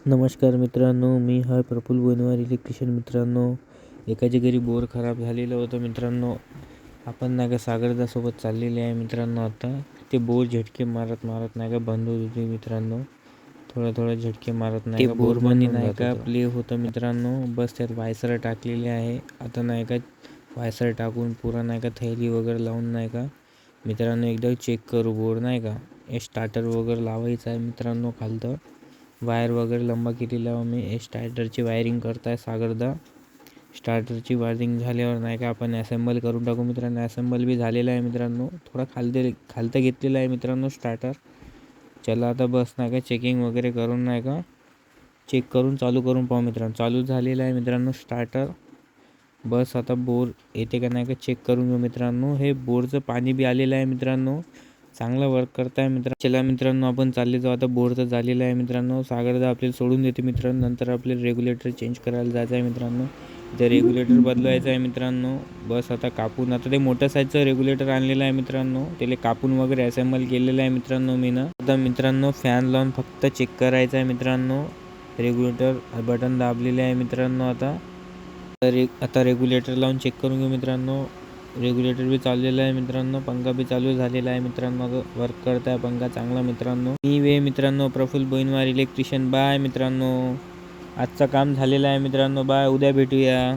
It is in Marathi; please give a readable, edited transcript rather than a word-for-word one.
नमस्कार मित्रांनो, मी प्रफुल्ल बोनवार इलेक्ट्रिशियन. मित्रांनो, एकाच्या घरी बोर खराब झालेलं होतं मित्रांनो. आपण नाही का सागरदासोबत चाललेले आहे मित्रांनो. आता ते बोर झटके मारत नाही का बंद होत होते मित्रांनो. थोडा झटके मारत नाही का बोरमध्ये नाही का प्ले होतं मित्रांनो. बस त्यात वायसर टाकलेले आहे. आता नाही का वायसर टाकून पुरा नाही का थैली वगैरे लावून नाही का मित्रांनो एकदा चेक करू बोर नाही का. स्टार्टर वगैरे लावायचं आहे मित्रांनो. खालतं वायर वगैरे लंबा केलेला आहे. मी स्टार्टरची वायरिंग करताय सागरदा. स्टार्टरची वायरिंग झाल्यावर नाही का आपण असेंबल करून टाकू मित्रांनो. असेंबल बी झालेला आहे मित्रांनो. थोडा खालतं घेतलेला आहे मित्रांनो स्टार्टर. चला आता बस नाही का चेकिंग वगैरे करून नाही का चेक करून चालू करून पाहू मित्रांनो. चालू झालेला आहे मित्रांनो स्टार्टर. बस आता बोर येते का नाही का चेक करून घेऊ मित्रांनो. हे बोरचं पाणी बी आलेलं आहे मित्रांनो. चांगला वर्क करताय मित्रांनो. चला मित्रांनो आपण चालले जाऊ. आता बोर तर झालेला आहे मित्रांनो. सागरदा आपल्याला सोडून देते मित्रांनो. नंतर आपल्याला रेग्युलेटर चेंज करायला जायचं आहे मित्रांनो. ते रेग्युलेटर बदलायचं आहे मित्रांनो. बस आता कापून आता ते मोठ्या साईजचं रेग्युलेटर आणलेलं आहे मित्रांनो. त्याला कापून वगैरे असेंबल केलेलं आहे मित्रांनो मी ना. आता मित्रांनो फॅन लावून फक्त चेक करायचं आहे मित्रांनो. रेग्युलेटर बटन दाबलेले आहे मित्रांनो. आता रेग्युलेटर लावून चेक करून घेऊ मित्रांनो. रेग्युलेटर बी चाललेलं आहे मित्रांनो. पंखा बी चालू झालेला आहे मित्रांनो. वर्क करत आहे पंखा चांगला मित्रांनो. मित्रांनो प्रफुल्ल बोनवार इलेक्ट्रिशियन. बाय मित्रांनो. आजचं काम झालेलं आहे मित्रांनो. बाय, उद्या भेटूया.